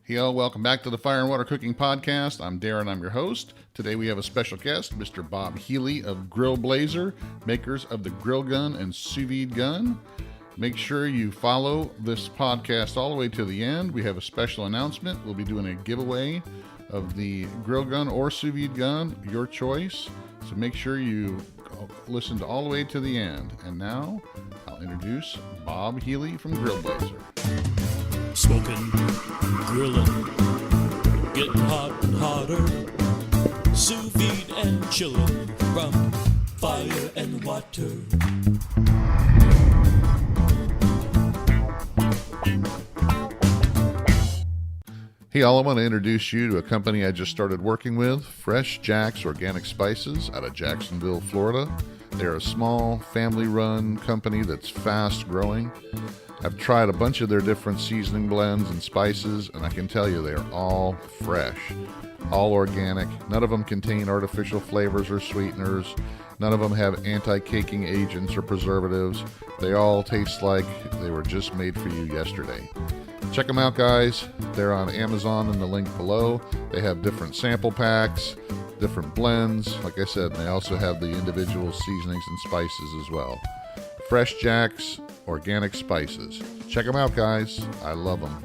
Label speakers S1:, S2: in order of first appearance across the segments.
S1: Hey, all, welcome back to the Fire and Water Cooking Podcast. I'm Darren, I'm your host. Today we have a special guest, Mr. Bob Healy of GrillBlazer, makers of the GrillGun and Su-VGun. Make sure you follow this podcast all the way to the end. We have a special announcement. We'll be doing a giveaway of the GrillGun or Su-VGun, your choice. So make sure you listen to all the way to the end. And now I'll introduce Bob Healy from GrillBlazer.
S2: Smoking, grilling, getting hot and hotter, sous vide and chilling from fire and water.
S1: Hey, all, I want to introduce you to a company I just started working with, Fresh Jack's Organic Spices out of Jacksonville, Florida. They're a small, family-run company that's fast-growing. I've tried a bunch of their different seasoning blends and spices, and I can tell you they're all fresh, all organic. None of them contain artificial flavors or sweeteners. None of them have anti-caking agents or preservatives. They all taste like they were just made for you yesterday. Check them out, guys. They're on Amazon in the link below. They have different sample packs, different blends. Like I said, they also have the individual seasonings and spices as well. Fresh Jack's Organic Spices. Check them out, guys. I love them.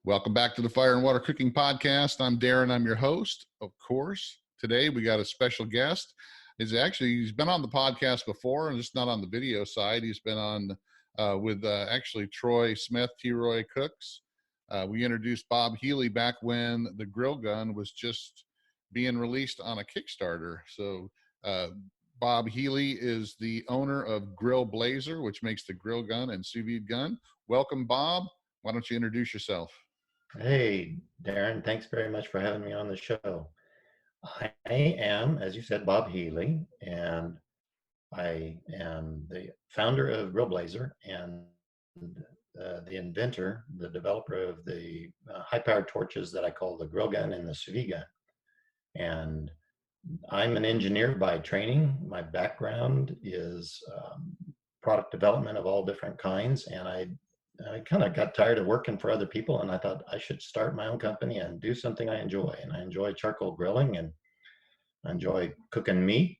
S1: Welcome back to the Fire and Water Cooking Podcast. I'm Darren. I'm your host. Of course, today we got a special guest. He's been on the podcast before, and just not on the video side. He's been on with Troy Smith, T-Roy Cooks. We introduced Bob Healy back when the GrillGun was just being released on a Kickstarter. So Bob Healy is the owner of GrillBlazer, which makes the GrillGun and Su-VGun. Welcome, Bob. Why don't you introduce yourself?
S3: Hey, Darren, thanks very much for having me on the show. I am, as you said, Bob Healy, and I am the founder of GrillBlazer and the inventor, the developer of the high-powered torches that I call the GrillGun and the Su-VGun. And I'm an engineer by training. My background is product development of all different kinds, and I kind of got tired of working for other people, and I thought I should start my own company and do something I enjoy. And I enjoy charcoal grilling, and I enjoy cooking meat,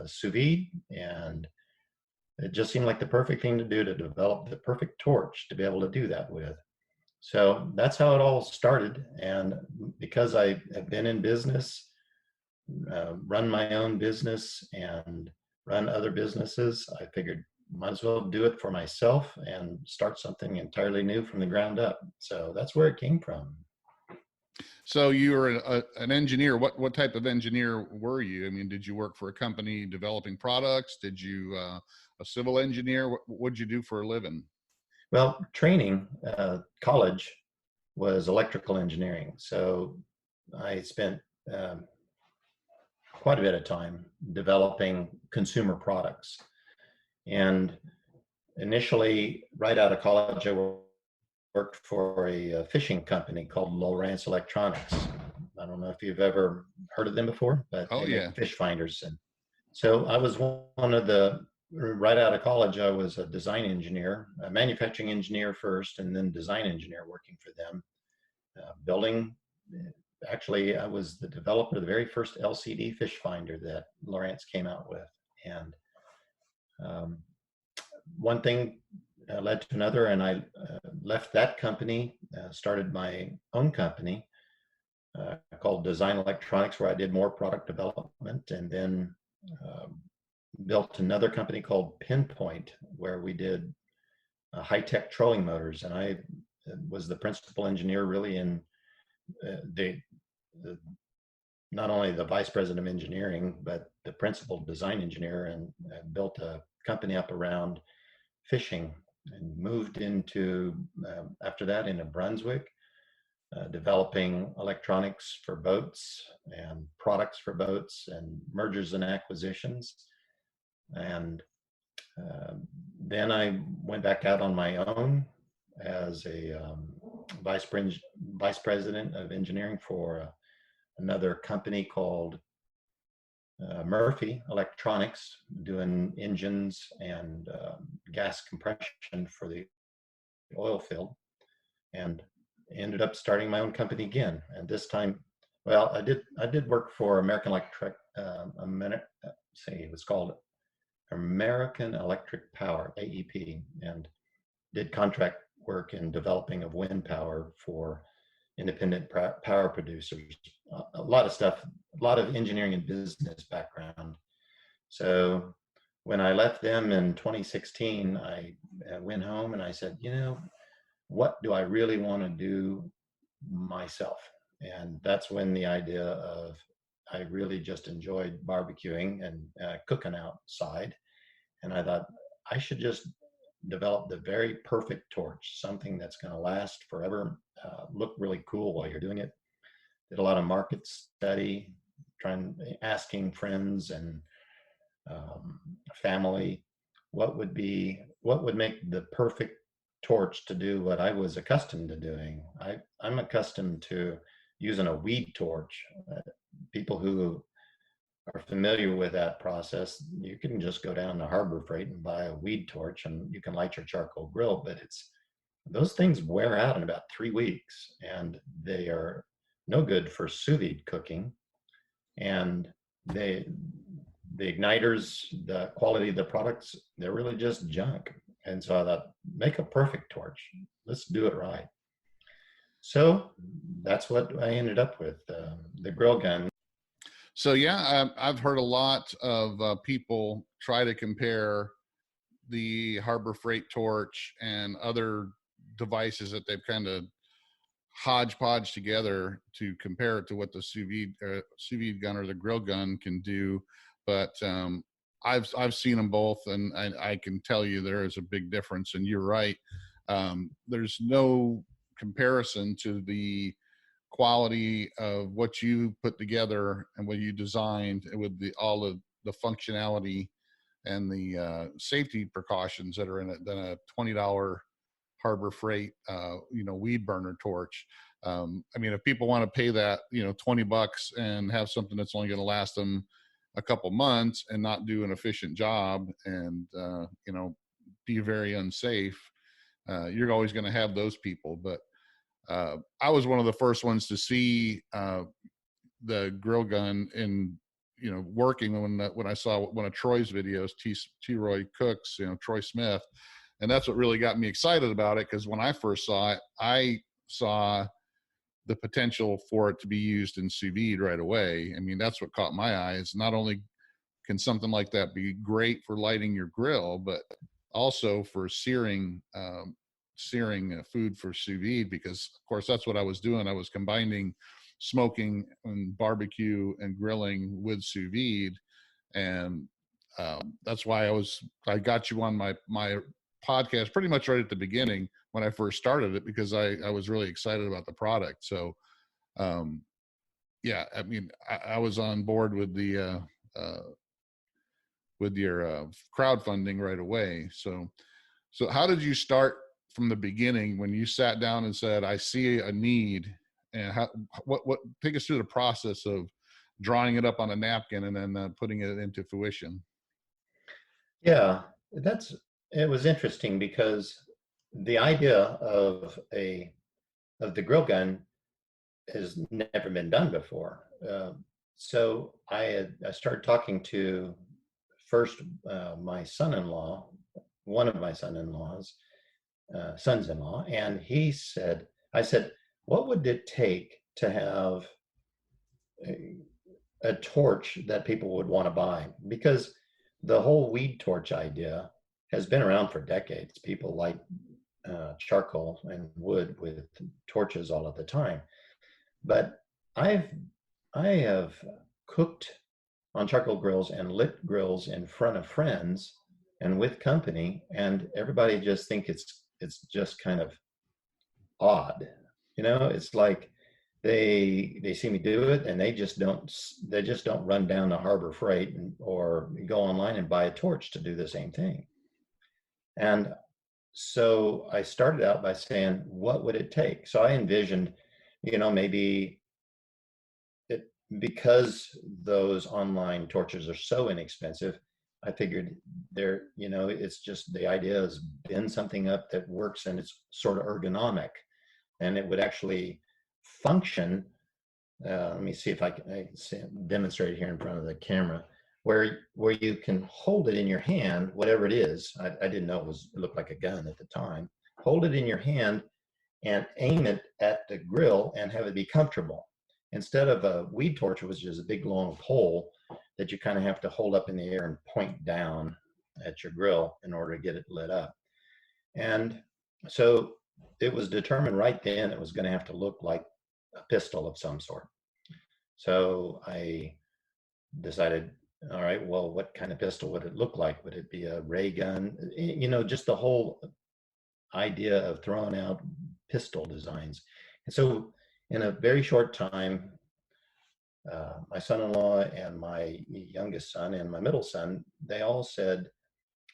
S3: sous vide, and it just seemed like the perfect thing to do to develop the perfect torch to be able to do that with. So that's how it all started. And because I have been in business, run my own business and run other businesses, I figured might as well do it for myself and start something entirely new from the ground up. So that's where it came from.
S1: So you were an engineer. What type of engineer were you? I mean, did you work for a company developing products? Did you a civil engineer? What did you do for a living?
S3: Well, training, college was electrical engineering. So I spent quite a bit of time developing consumer products. And initially, right out of college, I worked for a fishing company called Lowrance Electronics. I don't know if you've ever heard of them before, but they make fish finders. And so I was one of right out of college, I was a design engineer, a manufacturing engineer first, and then design engineer working for them, building. Actually, I was the developer of the very first LCD fish finder that Lowrance came out with. And one thing led to another, and I left that company, started my own company called Design Electronics, where I did more product development, and then built another company called Pinpoint, where we did high-tech trolling motors. And I was the principal engineer really in not only the vice president of engineering, but the principal design engineer, and built a company up around fishing, and moved into, after that, into Brunswick, developing electronics for boats and products for boats and mergers and acquisitions. And then I went back out on my own as a vice president of engineering for another company called Murphy Electronics, doing engines and gas compression for the oil field. And ended up starting my own company again. And this time, well, I did work for American Electric, it was called American Electric Power, AEP, and did contract work in developing of wind power for independent power producers. A lot of stuff, a lot of engineering and business background. So when I left them in 2016, I went home and I said, what do I really want to do myself? And that's when the idea of I really just enjoyed barbecuing and cooking outside. And I thought I should just develop the very perfect torch, something that's going to last forever, look really cool while you're doing it. Did a lot of market study, asking friends and family what would make the perfect torch to do what I was accustomed to doing. I'm accustomed to using a weed torch. People who are familiar with that process, you can just go down to Harbor Freight and buy a weed torch and you can light your charcoal grill, but those things wear out in about 3 weeks and they are no good for sous vide cooking. And the igniters, the quality of the products, they're really just junk. And so I thought, make a perfect torch. Let's do it right. So that's what I ended up with, the GrillGun.
S1: So yeah, I've heard a lot of people try to compare the Harbor Freight torch and other devices that they've kind of hodgepodge together to compare it to what the sous vide gun or the grill gun can do. But I've seen them both, and I can tell you there is a big difference. And you're right. There's no comparison to the quality of what you put together and what you designed with all of the functionality and the safety precautions that are in it than a $20 Harbor Freight, weed burner torch. I mean, if people want to pay that, $20 and have something that's only going to last them a couple months and not do an efficient job and, be very unsafe, you're always going to have those people. But I was one of the first ones to see the grill gun in, working when I saw one of Troy's videos, T. Roy Cooks, Troy Smith. And that's what really got me excited about it, because when I first saw it, I saw the potential for it to be used in sous vide right away. I mean, that's what caught my eyes. Not only can something like that be great for lighting your grill, but also for searing food for sous vide, because of course that's what I was doing. I was combining smoking and barbecue and grilling with sous vide, and that's why I got you on my podcast pretty much right at the beginning when I first started it, because I was really excited about the product. So yeah, I mean, I was on board with the with your crowdfunding right away. So how did you start from the beginning when you sat down and said, I see a need, and what take us through the process of drawing it up on a napkin and then putting it into fruition?
S3: Yeah, it was interesting because the idea of the grill gun has never been done before. So I started talking to first my son-in-law, one of my son-in-laws, sons-in-law, and I said, what would it take to have a torch that people would want to buy? Because the whole weed torch idea has been around for decades. People light charcoal and wood with torches all of the time. But I have cooked on charcoal grills and lit grills in front of friends and with company, and everybody just think it's just kind of odd. It's like they see me do it and they just don't run down to Harbor Freight or go online and buy a torch to do the same thing. And so I started out by saying, what would it take? So I envisioned, maybe because those online torches are so inexpensive, I figured it's just the idea is bend something up that works and it's sort of ergonomic. and it would actually function. Let me see if I can demonstrate it here in front of the camera, where you can hold it in your hand, whatever it is. I didn't know it looked like a gun at the time. Hold it in your hand and aim it at the grill and have it be comfortable. Instead of a weed torch, which is a big long pole that you kind of have to hold up in the air and point down at your grill in order to get it lit up. And so it was determined right then it was going to have to look like a pistol of some sort. So I decided, all right, well, what kind of pistol would it look like? Would it be a ray gun? You know, just the whole idea of throwing out pistol designs. And so in a very short time, my son-in-law and my youngest son and my middle son, they all said,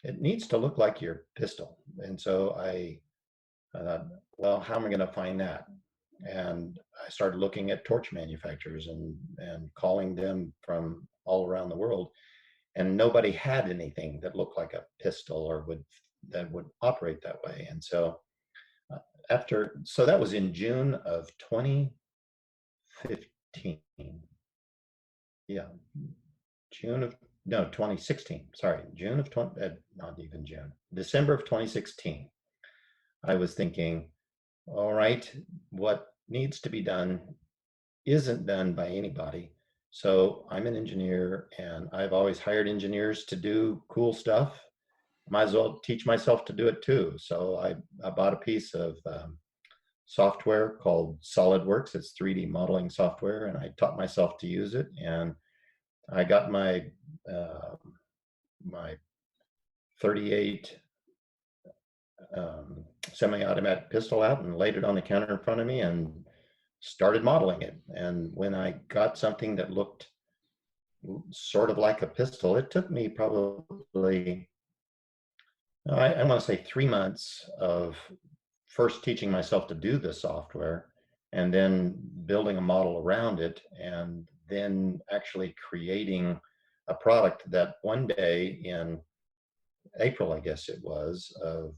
S3: it needs to look like your pistol. And so I thought, well, how am I going to find that? And I started looking at torch manufacturers and calling them from all around the world. And nobody had anything that looked like a pistol or that would operate that way. And so so that was in June of 2015. Yeah, 2016. Sorry, June of not even June, December of 2016. I was thinking, all right, what needs to be done isn't done by anybody. So I'm an engineer, and I've always hired engineers to do cool stuff. Might as well teach myself to do it too. So I bought a piece of software called SolidWorks. It's 3D modeling software, and I taught myself to use it. And I got my my 38 semi-automatic pistol out and laid it on the counter in front of me and started modeling it. And when I got something that looked sort of like a pistol, it took me probably, I want to say 3 months of first teaching myself to do the software and then building a model around it, and then actually creating a product that one day in April, I guess it was, of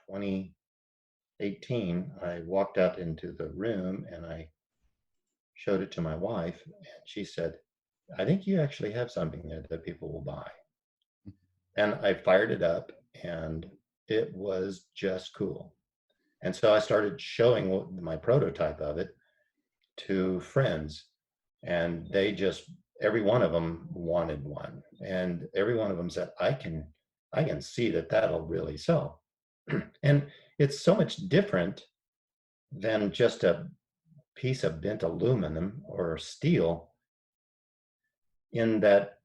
S3: 2018, I walked out into the room and I showed it to my wife, and she said, I think you actually have something there that people will buy. And I fired it up, and it was just cool. And so I started showing my prototype of it to friends, and they just, every one of them wanted one. And every one of them said, I can see that that'll really sell. And it's so much different than just a piece of bent aluminum or steel, in that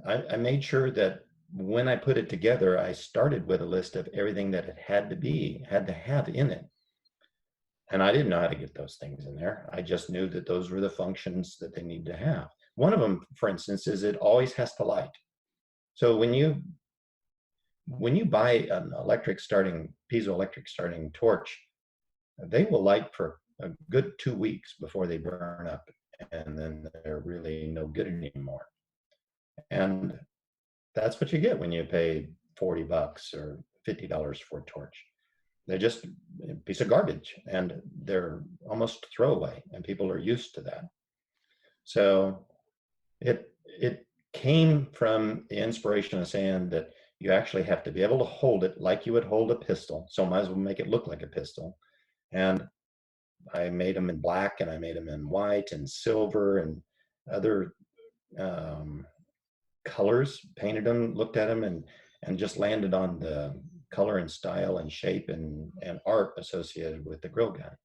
S3: I made sure that when I put it together, I started with a list of everything that it had to have in it. And I didn't know how to get those things in there. I just knew that those were the functions that they need to have. One of them, for instance, is it always has to light. So when you buy an piezoelectric starting torch, they will light for a good 2 weeks before they burn up, and then they're really no good anymore. And that's what you get when you pay $40 or $50 for a torch. They're just a piece of garbage, and they're almost throwaway, and people are used to that. So it came from the inspiration of saying that you actually have to be able to hold it like you would hold a pistol. So might as well make it look like a pistol. And I made them in black, and I made them in white and silver and other colors, painted them, looked at them, and just landed on the color and style and shape and art associated with the grill gun.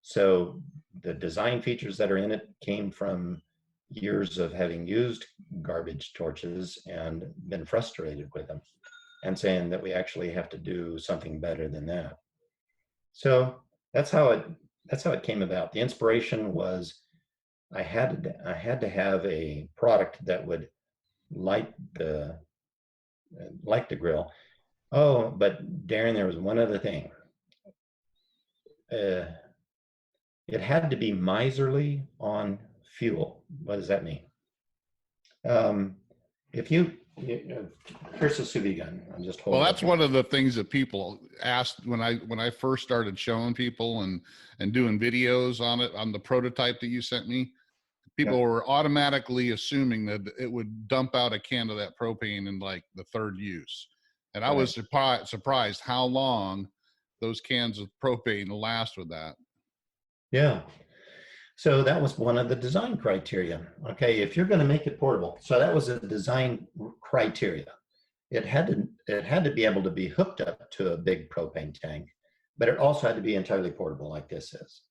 S3: So the design features that are in it came from years of having used garbage torches and been frustrated with them, and saying that we actually have to do something better than that. So that's how it came about. The inspiration was I had to have a product that would light the grill. Oh, but Darren, there was one other thing. It had to be miserly on fuel. What does that mean? If you Here's a sous-vide. I'm just
S1: Well,
S3: holding
S1: that's
S3: up.
S1: one of the things that people asked when I first started showing people and doing videos on it, on the prototype that you sent me. People
S3: Yeah.
S1: were automatically assuming that it would dump out a can of that propane in like the third use. And I was surprised how long those cans of propane last with that.
S3: Yeah. So that was one of the design criteria. Okay, if you're going to make it portable, so that was a design criteria. It had to be able to be hooked up to a big propane tank, but it also had to be entirely portable like this is.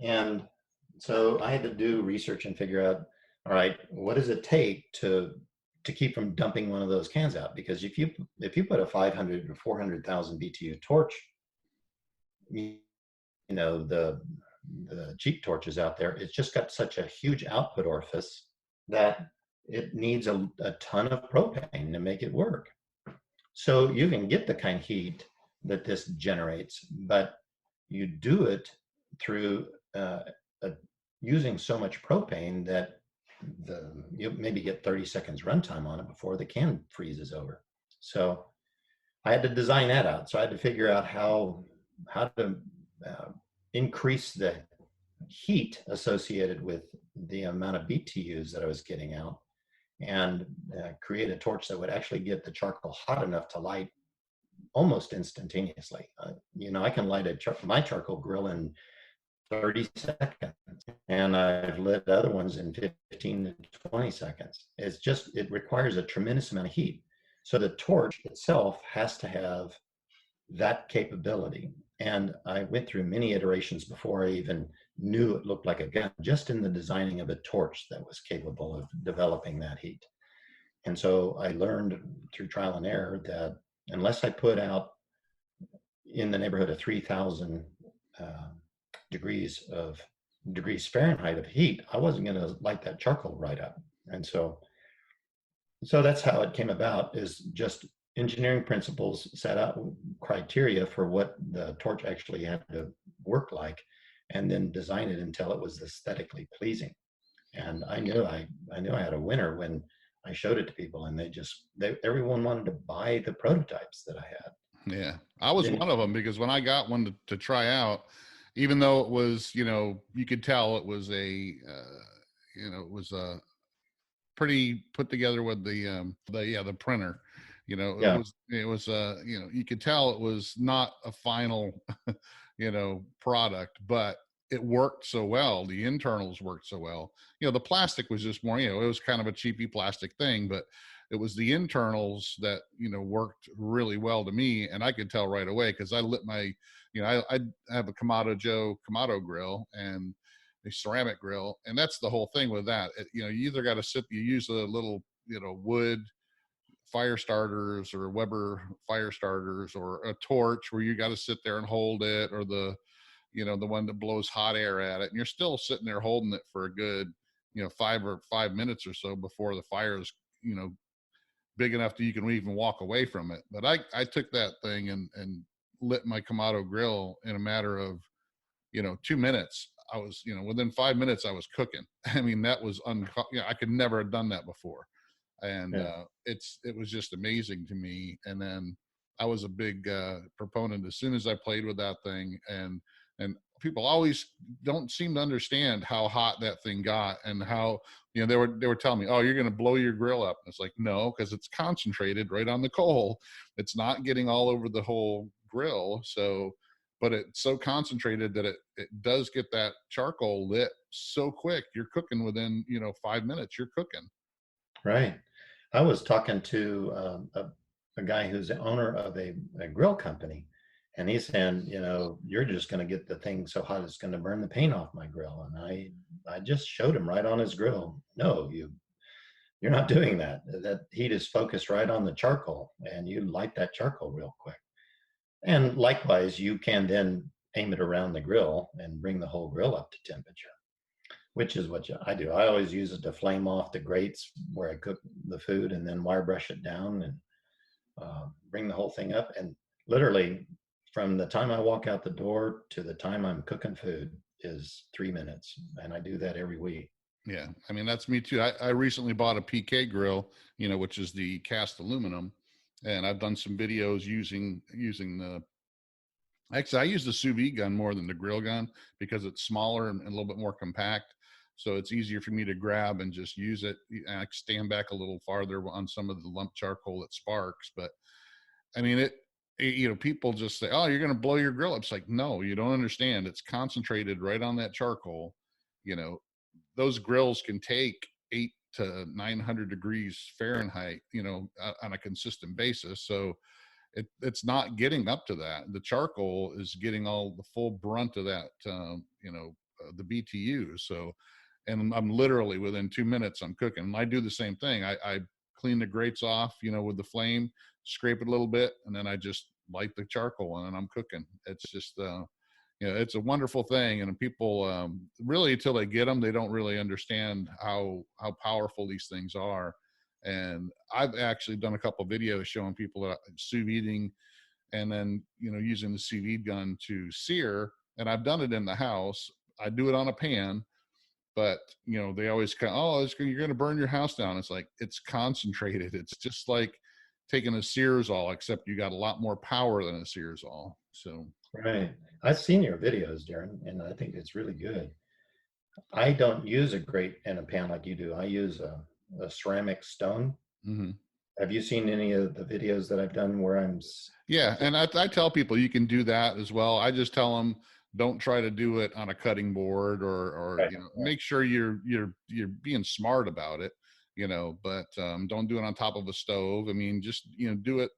S3: And so I had to do research and figure out, all right, what does it take to keep from dumping one of those cans out? Because if you put a 500 or 400,000 BTU torch, you know the cheap torches out there, it's just got such a huge output orifice that it needs a ton of propane to make it work. So you can get the kind of heat that this generates, but you do it through using so much propane that you maybe get 30 seconds runtime on it before the can freezes over. So I had to design that out. So I had to figure out how to increase the heat associated with the amount of BTUs that I was getting out, and create a torch that would actually get the charcoal hot enough to light almost instantaneously. I can light my charcoal grill in 30 seconds, and I've lit other ones in 15 to 20 seconds. It requires a tremendous amount of heat. So the torch itself has to have that capability. And I went through many iterations before I even knew it looked like a gun, just in the designing of a torch that was capable of developing that heat. And so I learned through trial and error that unless I put out in the neighborhood of 3,000 degrees Fahrenheit of heat, I wasn't going to light that charcoal right up. And so that's how it came about, is just engineering principles set out criteria for what the torch actually had to work like, and then design it until it was aesthetically pleasing. And I knew I had a winner when I showed it to people, and everyone wanted to buy the prototypes that I had.
S1: Yeah, I was one of them, because when I got one to try out, even though it was, you could tell it was it was a pretty put together with the printer.
S3: Yeah.
S1: It was you could tell it was not a final product, but it worked so well. The internals worked so well. The plastic was just more, it was kind of a cheapy plastic thing, but it was the internals that worked really well to me. And I could tell right away, because I lit my I have a Kamado grill and a ceramic grill, and that's the whole thing with that. You either got to you use a little wood fire starters or Weber fire starters, or a torch where you got to sit there and hold it, or the one that blows hot air at it, and you're still sitting there holding it for a good 5 minutes or so before the fire is big enough that you can even walk away from it. But I took that thing and lit my Kamado grill in a matter of 2 minutes. I was within 5 minutes I was cooking. I mean, that was I could never have done that before. And it was just amazing to me. And then I was a big proponent as soon as I played with that thing, and people always don't seem to understand how hot that thing got, and how they were telling me, oh, you're going to blow your grill up. And it's like, no, because it's concentrated right on the coal. It's not getting all over the whole grill. So, but it's so concentrated that it does get that charcoal lit so quick. You're cooking within 5 minutes. You're cooking.
S3: Right. I was talking to a guy who's the owner of a grill company, and he's saying, you're just going to get the thing so hot it's going to burn the paint off my grill. And I just showed him right on his grill. No, you're not doing that. That heat is focused right on the charcoal, and you light that charcoal real quick. And likewise, you can then aim it around the grill and bring the whole grill up to temperature, which is what I do. I always use it to flame off the grates where I cook the food, and then wire brush it down and bring the whole thing up. And literally, from the time I walk out the door to the time I'm cooking food is 3 minutes. And I do that every week.
S1: Yeah, I mean that's me too. I recently bought a PK grill, which is the cast aluminum, and I've done some videos using the. Actually, I use the sous-vide gun more than the grill gun because it's smaller and a little bit more compact, so it's easier for me to grab and just use it. And I stand back a little farther on some of the lump charcoal that sparks, but I mean people just say, "Oh, you're going to blow your grill up." It's like, no, you don't understand. It's concentrated right on that charcoal. You know, those grills can take 8 to 900 degrees Fahrenheit, on a consistent basis. So it's not getting up to that. The charcoal is getting all the full brunt of that, the BTU. So, and I'm literally within 2 minutes I'm cooking. I do the same thing. I clean the grates off, with the flame, scrape it a little bit, and then I just light the charcoal and I'm cooking. It's just, it's a wonderful thing. And people really, until they get them, they don't really understand how powerful these things are. And I've actually done a couple of videos showing people sous videing and then, using the sous vide gun to sear. And I've done it in the house. I do it on a pan, but they always kind of, you're going to burn your house down. It's like, it's concentrated. It's just like taking a Searsall, except you got a lot more power than a Searsall. So.
S3: Right. I've seen your videos, Darren, and I think it's really good. I don't use a grate and a pan like you do. I use a ceramic stone.
S1: Mm-hmm.
S3: Have you seen any of the videos that I've done where I'm?
S1: Yeah, and I tell people you can do that as well. I just tell them don't try to do it on a cutting board or
S3: Right,
S1: make sure you're being smart about it, but don't do it on top of a stove. I mean, just do it.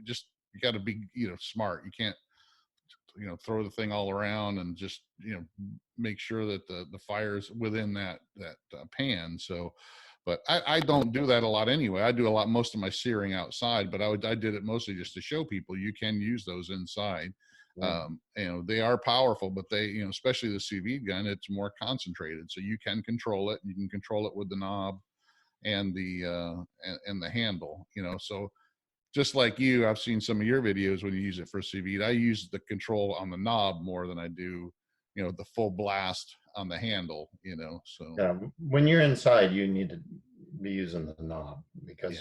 S1: Just you got to be smart. You can't throw the thing all around and just make sure that the fire's within that pan. So but I don't do that a lot anyway. I do most of my searing outside, but I did it mostly just to show people you can use those inside.
S3: yeah.
S1: They are powerful, but they especially the sous vide gun, it's more concentrated, so you can control it. You can control it with the knob and the handle, so just like you, I've seen some of your videos when you use it for sous vide. I use the control on the knob more than I do, the full blast on the handle, so.
S3: Yeah, when you're inside, you need to be using the knob because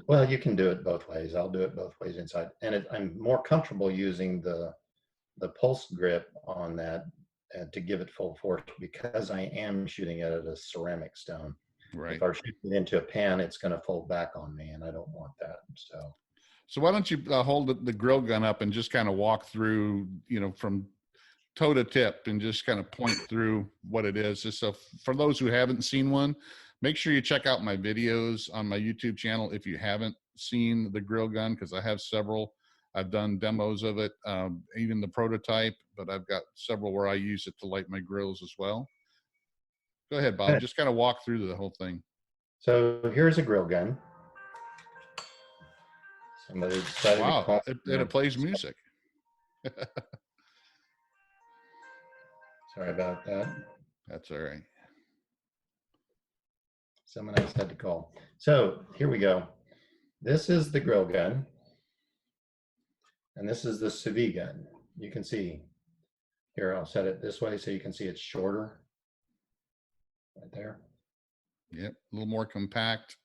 S3: well, you can do it both ways. I'll do it both ways inside. And I'm more comfortable using the pulse grip on that to give it full force because I am shooting it at a ceramic stone.
S1: Right.
S3: If I shoot it into a pan, it's going to fold back on me, and I don't want that.
S1: So why don't you hold the grill gun up and just kind of walk through, from toe to tip and just kind of point through what it is. Just so for those who haven't seen one, make sure you check out my videos on my YouTube channel if you haven't seen the grill gun, because I have several. I've done demos of it, even the prototype, but I've got several where I use it to light my grills as well. Go ahead, Bob. Just kind of walk through the whole thing.
S3: So here's a grill gun. Somebody decided to call
S1: it plays music.
S3: Sorry about that.
S1: That's all right.
S3: Someone else had to call. So here we go. This is the grill gun. And this is the sous-vide gun. You can see here, I'll set it this way so you can see it's shorter. Right there.
S1: Yep, a little more compact.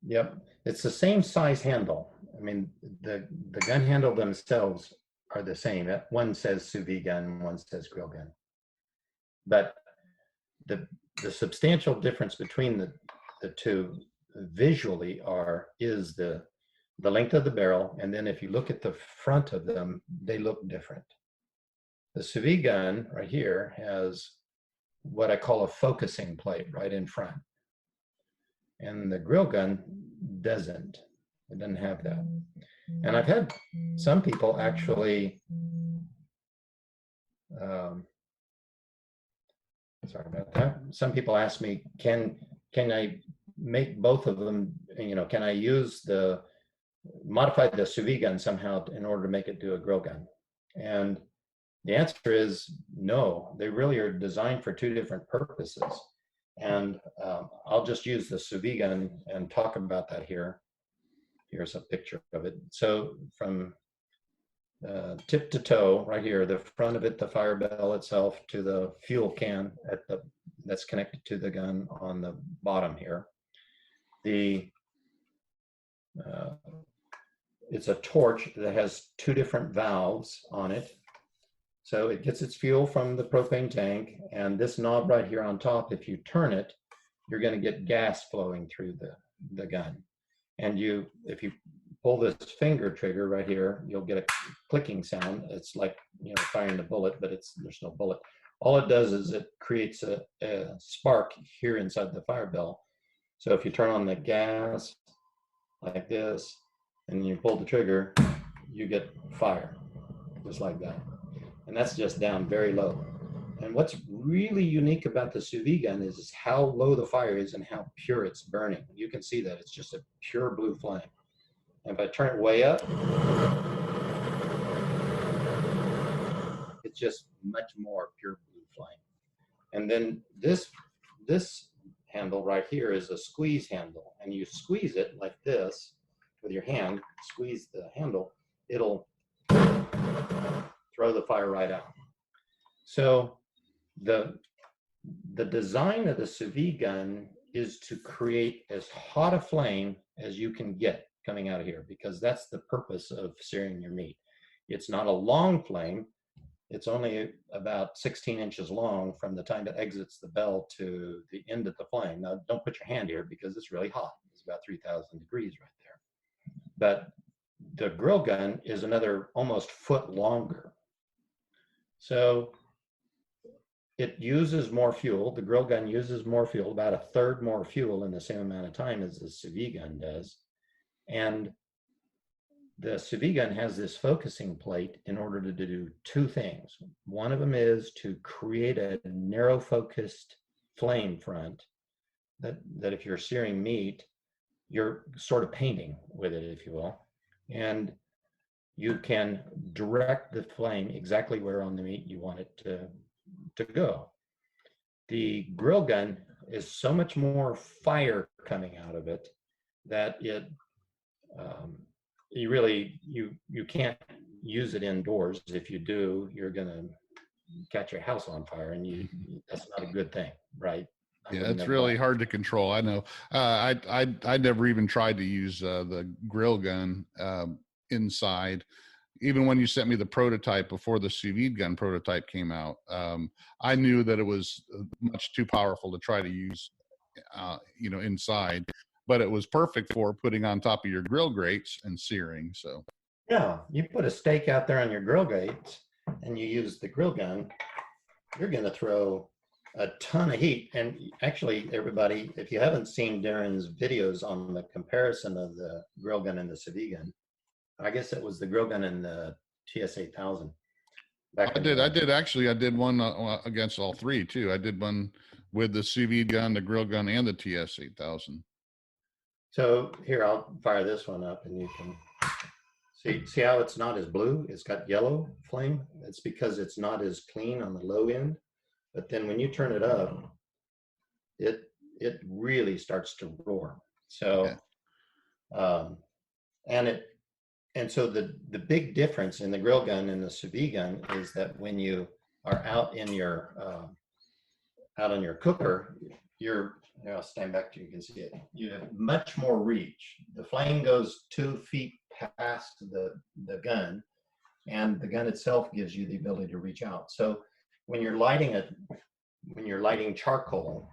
S3: Yep, it's the same size handle. I mean, the gun handle themselves are the same. One says sous-vide gun, one says grill gun. But the substantial difference between the two visually is the length of the barrel, and then if you look at the front of them, they look different. The sous-vide gun right here has what I call a focusing plate right in front. And the grill gun doesn't. It doesn't have that. And I've had some people actually, sorry about that. Some people ask me, can I make both of them, can I modify the sous-vide gun somehow in order to make it do a grill gun? And the answer is no. They really are designed for two different purposes. And I'll just use the sous-vide gun and talk about that here. Here's a picture of it. So from tip to toe right here, the front of it, the fire bell itself, to the fuel can that's connected to the gun on the bottom here. It's a torch that has two different valves on it. So it gets its fuel from the propane tank, and this knob right here on top, if you turn it, you're going to get gas flowing through the gun. And if you pull this finger trigger right here, you'll get a clicking sound. It's like, firing the bullet, but there's no bullet. All it does is it creates a spark here inside the fire bell. So if you turn on the gas like this, and you pull the trigger, you get fire, just like that. And that's just down very low. And what's really unique about the Su-VGun is how low the fire is and how pure it's burning. You can see that it's just a pure blue flame. And if I turn it way up, it's just much more pure blue flame. And then this handle right here is a squeeze handle, and you squeeze it like this with your hand, squeeze the handle, it'll throw the fire right out. So the design of the Su-VGun is to create as hot a flame as you can get coming out of here, because that's the purpose of searing your meat. It's not a long flame. It's only about 16 inches long from the time it exits the bell to the end of the flame. Now, don't put your hand here because it's really hot. It's about 3,000 degrees right there. But the grill gun is another almost foot longer. So it uses more fuel. The grill gun uses more fuel, about a third more fuel in the same amount of time as the Su-VGun does. And the Su-VGun has this focusing plate in order to do two things. One of them is to create a narrow focused flame front that if you're searing meat, you're sort of painting with it, if you will. And you can direct the flame exactly where on the meat you want it to go. The grill gun is so much more fire coming out of it that you can't use it indoors. If you do, you're gonna catch your house on fire, and that's not a good thing, right?
S1: Yeah, it's really hard to control. I know. I never even tried to use the grill gun inside. Even when you sent me the prototype before the Su-VGun prototype came out, I knew that it was much too powerful to try to use, inside. But it was perfect for putting on top of your grill grates and searing. So
S3: yeah, you put a steak out there on your grill grates and you use the grill gun, you're going to throw a ton of heat. And actually, everybody, if you haven't seen Darren's videos on the comparison of the grill gun and the Su-VGun, I guess it was the grill gun and the TS8000.
S1: I did one against all three too. I did one with the Su-VGun, the grill gun, and the TS8000.
S3: So here, I'll fire this one up and you can see how it's not as blue. It's got yellow flame. It's because it's not as clean on the low end. But then when you turn it up, it really starts to roar. So, yeah. And so the big difference in the grill gun and the Su-VGun is that when you are out on your cooker, I'll stand back so you can see it. You have much more reach. The flame goes 2 feet past the gun, and the gun itself gives you the ability to reach out. So when you're lighting charcoal,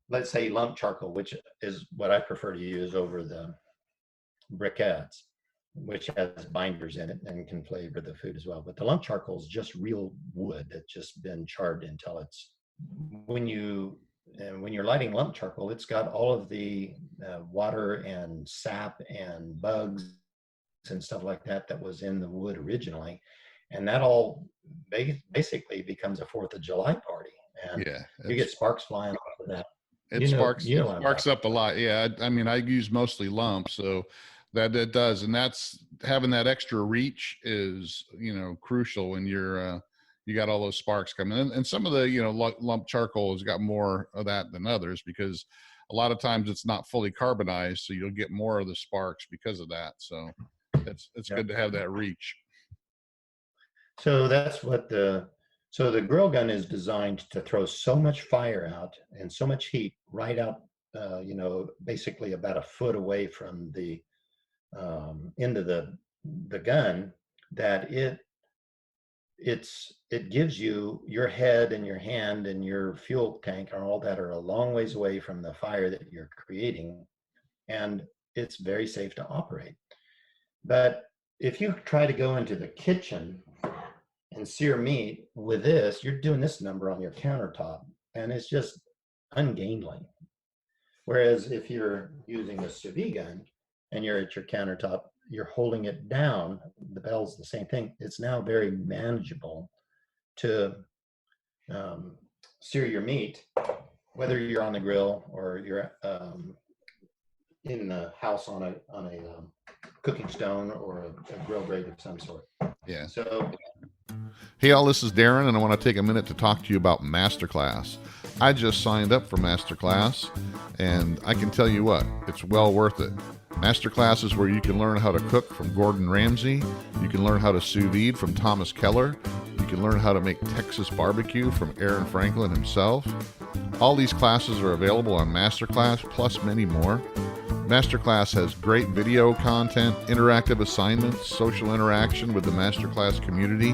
S3: let's say lump charcoal, which is what I prefer to use over the briquettes, which has binders in it and can flavor the food as well. But the lump charcoal is just real wood that's just been charred until it's, when you're lighting lump charcoal, it's got all of the water and sap and bugs and stuff like that was in the wood originally. And that all basically becomes a 4th of July party. And you get sparks flying off of that.
S1: It sparks up a lot. Yeah. I mean, I use mostly lumps, so that it does. And that's having that extra reach is, crucial when you got all those sparks coming in. And some of the, lump charcoal has got more of that than others, because a lot of times it's not fully carbonized. So you'll get more of the sparks because of that. So it's good to have that reach.
S3: So that's what the grill gun is designed to throw so much fire out and so much heat right out, basically about a foot away from the end of the gun, that it gives you your head and your hand and your fuel tank and all that are a long ways away from the fire that you're creating, and it's very safe to operate. But if you try to go into the kitchen and sear meat with this, you're doing this number on your countertop, and it's just ungainly. Whereas if you're using a sous-vide and you're at your countertop, you're holding it down, the bell's the same thing. It's now very manageable to sear your meat, whether you're on the grill or you're in the house on a cooking stone or a grill grate of some sort.
S1: Yeah.
S3: So,
S1: Hey, all, this is Darren, and I want to take a minute to talk to you about Masterclass. I just signed up for Masterclass, and I can tell you what, it's well worth it. Masterclass is where you can learn how to cook from Gordon Ramsay, you can learn how to sous vide from Thomas Keller, you can learn how to make Texas barbecue from Aaron Franklin himself. All these classes are available on Masterclass, plus many more. Masterclass has great video content, interactive assignments, social interaction with the Masterclass community,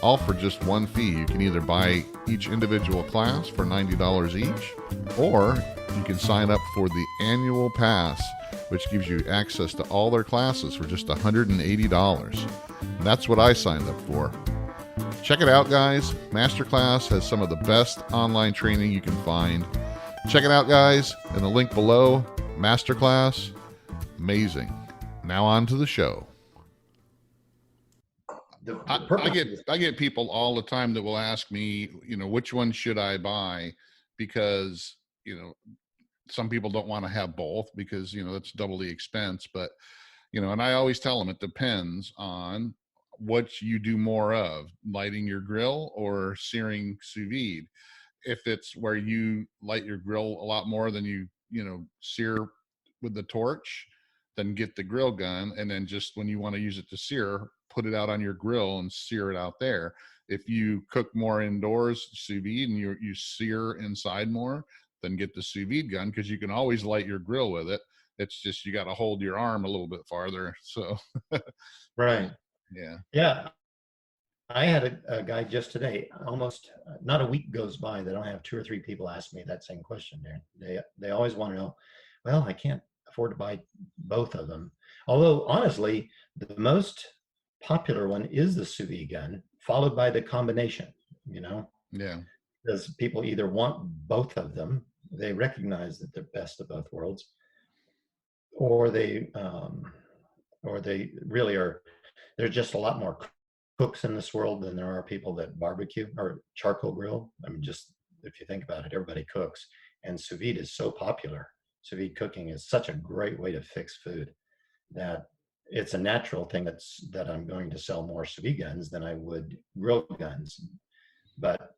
S1: all for just one fee. You can either buy each individual class for $90 each, or you can sign up for the annual pass, which gives you access to all their classes for just $180. And that's what I signed up for. Check it out, guys. Masterclass has some of the best online training you can find. Check it out, guys, in the link below. Masterclass, amazing. Now on to the show. I get people all the time that will ask me, which one should I buy? Because, some people don't want to have both because, that's double the expense. But, and I always tell them it depends on what you do more of, lighting your grill or searing sous vide. If it's where you light your grill a lot more than you sear with the torch, then get the grill gun, and then just when you want to use it to sear, put it out on your grill and sear it out there. If you cook more indoors, sous vide, and you sear inside more, then get the sous vide gun, because you can always light your grill with it. It's just you got to hold your arm a little bit farther. So
S3: right.
S1: Yeah.
S3: Yeah. I had a guy just today, almost not a week goes by that I don't have two or three people ask me that same question there. They always want to know, well, I can't afford to buy both of them. Although honestly, the most popular one is the sous vide gun, followed by the combination,
S1: Yeah.
S3: because people either want both of them, they recognize that they're best of both worlds, or they really are. There's just a lot more cooks in this world than there are people that barbecue or charcoal grill. I mean, just if you think about it, everybody cooks, and sous vide is so popular. Sous vide cooking is such a great way to fix food that it's a natural thing that I'm going to sell more sous vide guns than I would grill guns. But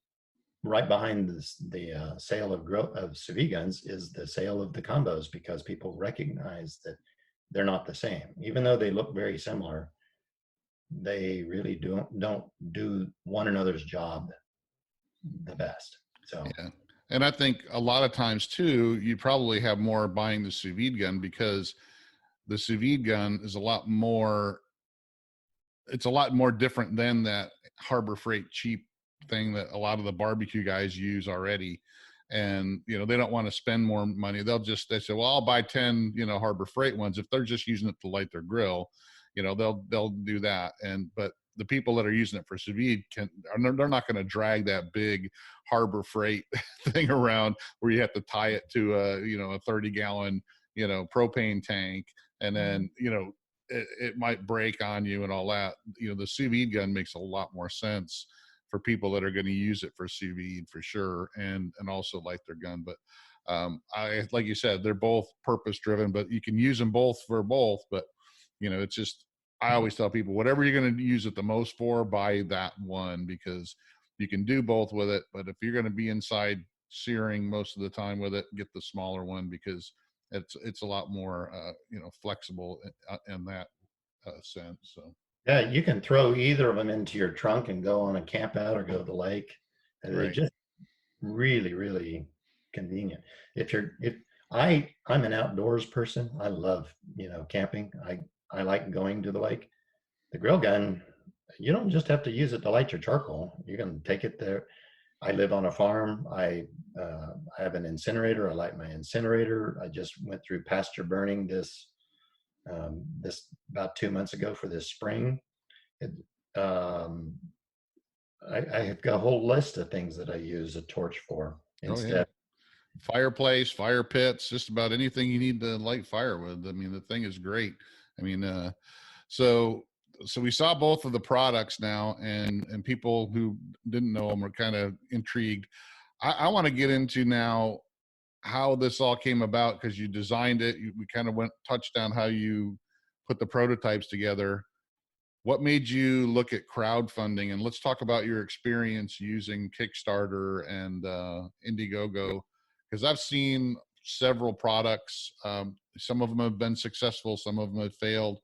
S3: right behind the sale of sous vide guns is the sale of the combos, because people recognize that they're not the same, even though they look very similar. They really don't do one another's job the best. So
S1: Yeah. And I think a lot of times too, you probably have more buying the sous vide gun, because the sous vide gun is it's a lot more different than that Harbor Freight cheap thing that a lot of the barbecue guys use already. And, they don't want to spend more money. They say, well, I'll buy 10, Harbor Freight ones. If they're just using it to light their grill, they'll do that. But the people that are using it for sous vide they're not going to drag that big Harbor Freight thing around where you have to tie it to a 30-gallon, propane tank. And then, it might break on you and all that. The sous vide gun makes a lot more sense for people that are going to use it for sous vide for sure, and also light their gun. But like you said, they're both purpose driven, but you can use them both for both. But it's just, I always tell people, whatever you're going to use it the most for, buy that one, because you can do both with it. But if you're going to be inside searing most of the time with it, get the smaller one, because it's a lot more flexible in that sense. So
S3: Yeah, you can throw either of them into your trunk and go on a camp out or go to the lake. And they're
S1: Right.
S3: just really, really convenient. If I'm an outdoors person, I love, camping. I like going to the lake. The grill gun, you don't just have to use it to light your charcoal. You can take it there. I live on a farm. I have an incinerator. I light my incinerator. I just went through pasture burning this about 2 months ago for this spring. It, um, I have got a whole list of things that I use a torch for
S1: Oh yeah.
S3: instead.
S1: Fireplace, fire pits, just about anything you need to light fire with. I mean, the thing is great. I mean, so so we saw both of the products now, and people who didn't know them were kind of intrigued. I want to get into now how this all came about, because you designed it. We kind of touched on how you put the prototypes together. What made you look at crowdfunding? And let's talk about your experience using Kickstarter and Indiegogo, because I've seen several products. Some of them have been successful, some of them have failed.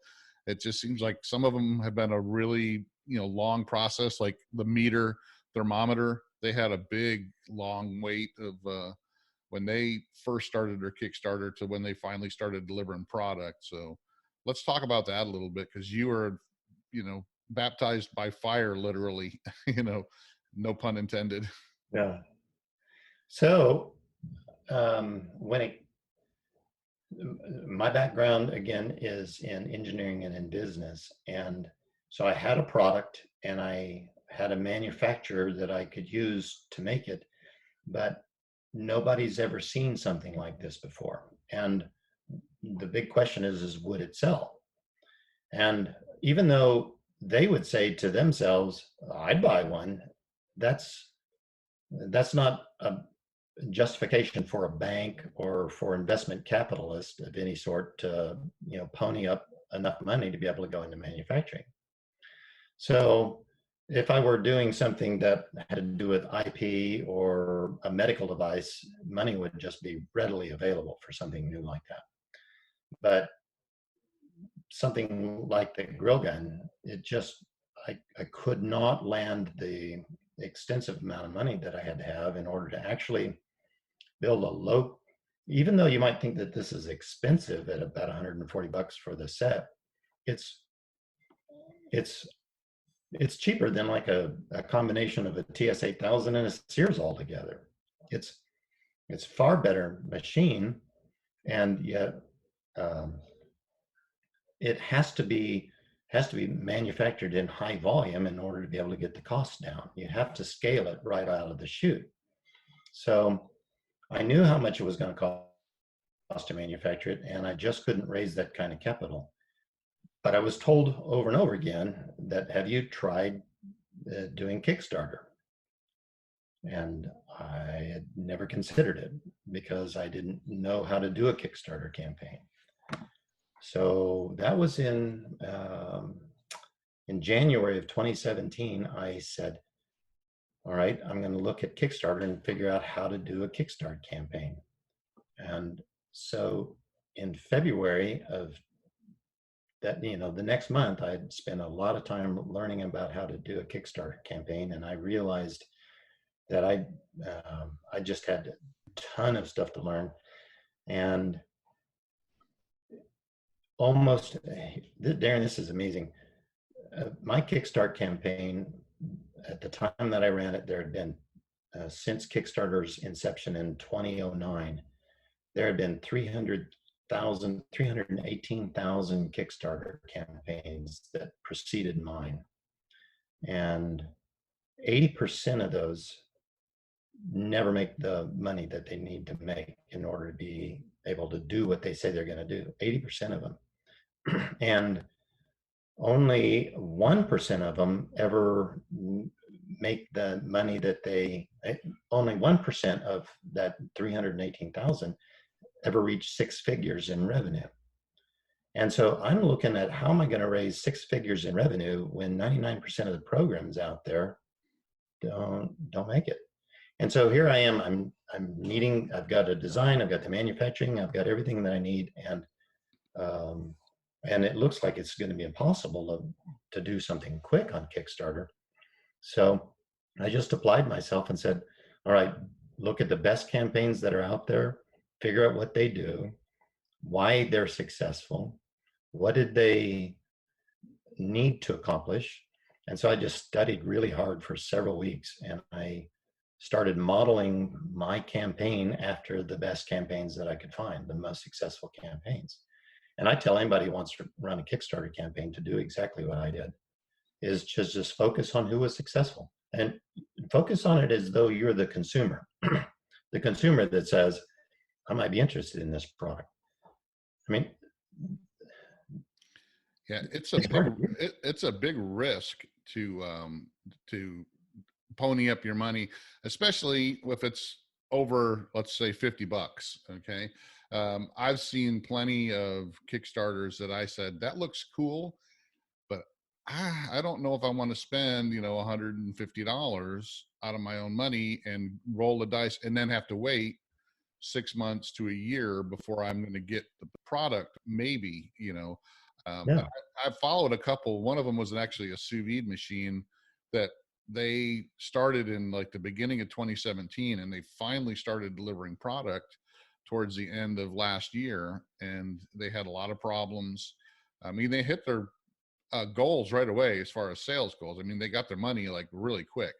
S1: It just seems like some of them have been a really long process, like the meter thermometer. They had a big long wait of when they first started their Kickstarter to when they finally started delivering product. So let's talk about that a little bit, because you were baptized by fire, literally, no pun intended.
S3: Yeah. So when it my background again is in engineering and in business, and so I had a product and I had a manufacturer that I could use to make it, but nobody's ever seen something like this before. And the big question is would it sell? And even though they would say to themselves, I'd buy one, that's not a justification for a bank or for investment capitalist of any sort to pony up enough money to be able to go into manufacturing. So if I were doing something that had to do with IP or a medical device, money would just be readily available for something new like that. But something like the grill gun, I could not land the extensive amount of money that I had to have in order to actually build a low, even though you might think that this is expensive at about $140 for the set, it's it's cheaper than like a combination of a TS8000 and a Sears altogether. It's far better machine, and yet um, it has to be manufactured in high volume in order to be able to get the costs down. You have to scale it right out of the chute. So I knew how much it was going to cost to manufacture it, and I just couldn't raise that kind of capital. But I was told over and over again that, have you tried doing Kickstarter? And I had never considered it because I didn't know how to do a Kickstarter campaign. So that was in January of 2017. I said, all right, I'm going to look at Kickstarter and figure out how to do a Kickstarter campaign. And so in February of that, the next month, I'd spent a lot of time learning about how to do a Kickstarter campaign, and I realized that I just had a ton of stuff to learn, and almost, Darren, this is amazing. My Kickstarter campaign, at the time that I ran it, there had been since Kickstarter's inception in 2009, there had been 318,000 Kickstarter campaigns that preceded mine. And 80% of those never make the money that they need to make in order to be able to do what they say they're going to do. 80% of them. And only 1% of them ever make the money that only 1% of that 318,000 ever reach six figures in revenue. And so I'm looking at, how am I going to raise six figures in revenue when 99% of the programs out there don't make it? And so here I am, I've got a design, I've got the manufacturing, I've got everything that I need. And and it looks like it's going to be impossible to do something quick on Kickstarter. So I just applied myself and said, all right, look at the best campaigns that are out there, figure out what they do, why they're successful, what did they need to accomplish. And so I just studied really hard for several weeks, and I started modeling my campaign after the best campaigns that I could find, the most successful campaigns. And I tell anybody who wants to run a Kickstarter campaign to do exactly what I did, is just focus on who was successful and focus on it as though you're the consumer, the consumer that says, I might be interested in this product. I mean,
S1: Yeah, it's
S3: hard.
S1: it's a big risk to pony up your money, especially if it's over, let's say, $50. Okay. I've seen plenty of Kickstarters that I said, that looks cool, but I don't know if I want to spend, $150 out of my own money and roll the dice and then have to wait 6 months to a year before I'm going to get the product, maybe,
S3: Yeah.
S1: I followed a couple. One of them was actually a sous vide machine that they started in like the beginning of 2017, and they finally started delivering product towards the end of last year, and they had a lot of problems. I mean, they hit their goals right away as far as sales goals. I mean, they got their money like really quick,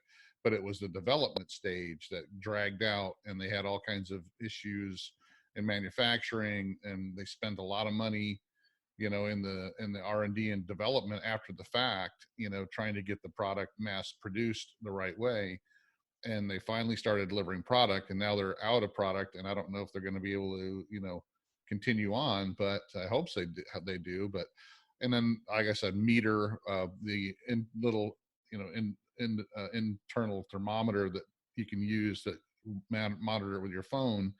S1: but it was the development stage that dragged out, and they had all kinds of issues in manufacturing, and they spent a lot of money, in the R&D and development after the fact, trying to get the product mass produced the right way. And they finally started delivering product, and now they're out of product, and I don't know if they're going to be able to, continue on, but I hope they do. But and then, like I said, meter, the little, internal thermometer that you can use that monitor with your phone.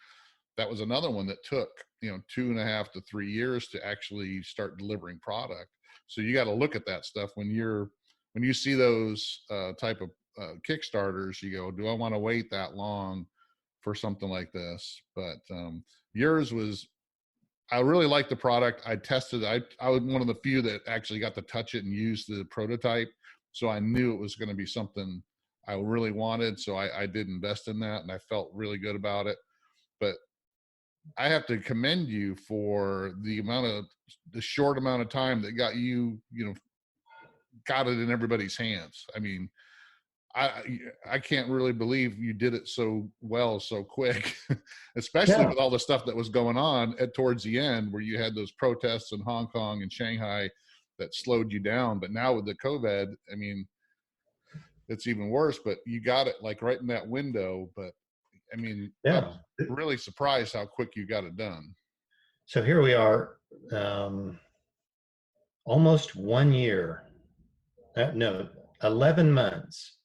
S1: That was another one that took 2.5 to 3 years to actually start delivering product. So you got to look at that stuff when you see those type of Kickstarters. You go, do I want to wait that long for something like this? But yours was, I really liked the product. I tested. I was one of the few that actually got to touch it and use the prototype, so I knew it was going to be something I really wanted. So I did invest in that, and I felt really good about it. But I have to commend you for the short amount of time that got got it in everybody's hands. I mean, I can't really believe you did it so well, so quick, especially with all the stuff that was going on towards the end, where you had those protests in Hong Kong and Shanghai that slowed you down. But now with the COVID, I mean, it's even worse, but you got it like right in that window. But I mean, I was really surprised how quick you got it done.
S3: So here we are, almost 1 year, no, 11 months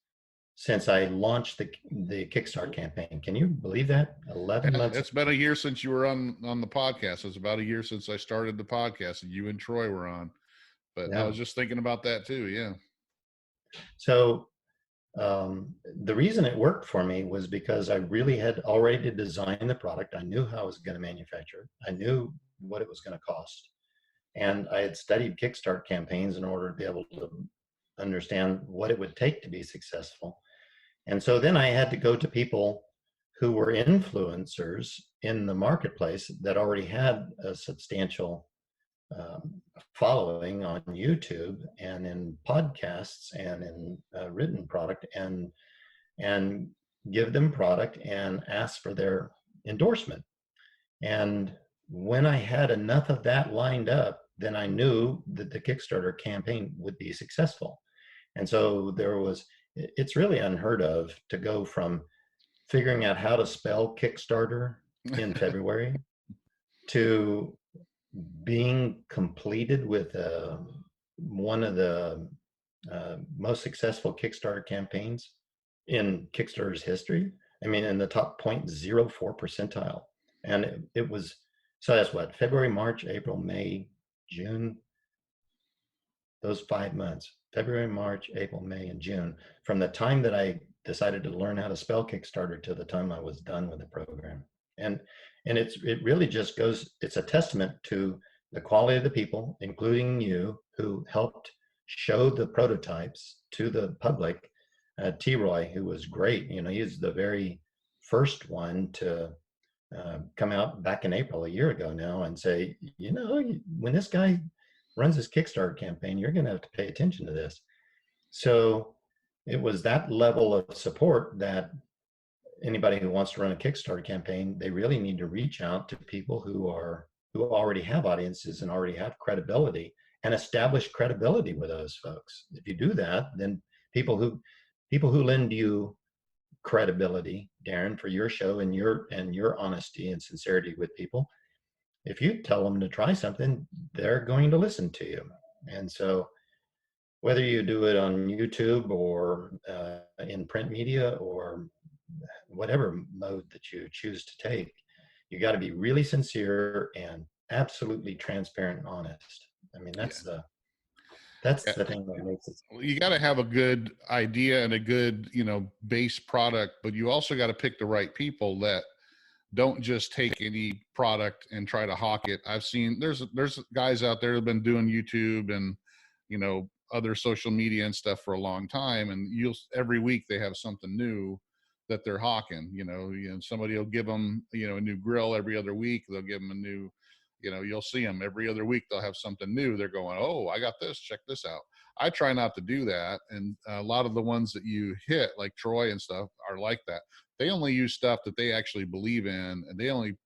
S3: since I launched the Kickstarter campaign. Can you believe that? 11 months.
S1: It's been a year since you were on the podcast. It's about a year since I started the podcast, and you and Troy were on. But I was just thinking about that too. Yeah.
S3: So the reason it worked for me was because I really had already designed the product. I knew how I was going to manufacture it. I knew what it was going to cost. And I had studied Kickstarter campaigns in order to be able to understand what it would take to be successful. And so then I had to go to people who were influencers in the marketplace that already had a substantial following on YouTube and in podcasts and in written product, and give them product and ask for their endorsement. And when I had enough of that lined up, then I knew that the Kickstarter campaign would be successful. And so it's really unheard of to go from figuring out how to spell Kickstarter in February to being completed with one of the most successful Kickstarter campaigns in Kickstarter's history. I mean, in the top 0.04 percentile. And it was, so that's what, February, March, April, May, June, those 5 months, February, March, April, May, and June, from the time that I decided to learn how to spell Kickstarter to the time I was done with the program. And it really just goes, it's a testament to the quality of the people, including you, who helped show the prototypes to the public. T-Roy, who was great, you know, he's the very first one to come out back in April a year ago now and say, you know, when this guy runs his Kickstarter campaign, you're going to have to pay attention to this. So it was that level of support that anybody who wants to run a Kickstarter campaign, they really need to reach out to people who already have audiences and already have credibility, and establish credibility with those folks. If you do that, then people who lend you credibility, Darren, for your show and your honesty and sincerity with people, if you tell them to try something, they're going to listen to you. And so whether you do it on YouTube or in print media or whatever mode that you choose to take, you got to be really sincere and absolutely transparent and honest. I mean, that's the thing that makes it.
S1: You got to have a good idea and a good, you know, base product, but you also got to pick the right people that don't just take any product and try to hawk it. I've seen there's guys out there that have been doing YouTube and, you know, other social media and stuff for a long time, and every week they have something new that they're hawking. You know, somebody will give them, you know, a new grill every other week. They'll give them a new, you know, you'll see them every other week. They'll have something new. They're going, oh, I got this. Check this out. I try not to do that. And a lot of the ones that you hit, like Troy and stuff, are like that. They only use stuff that they actually believe in, and they only,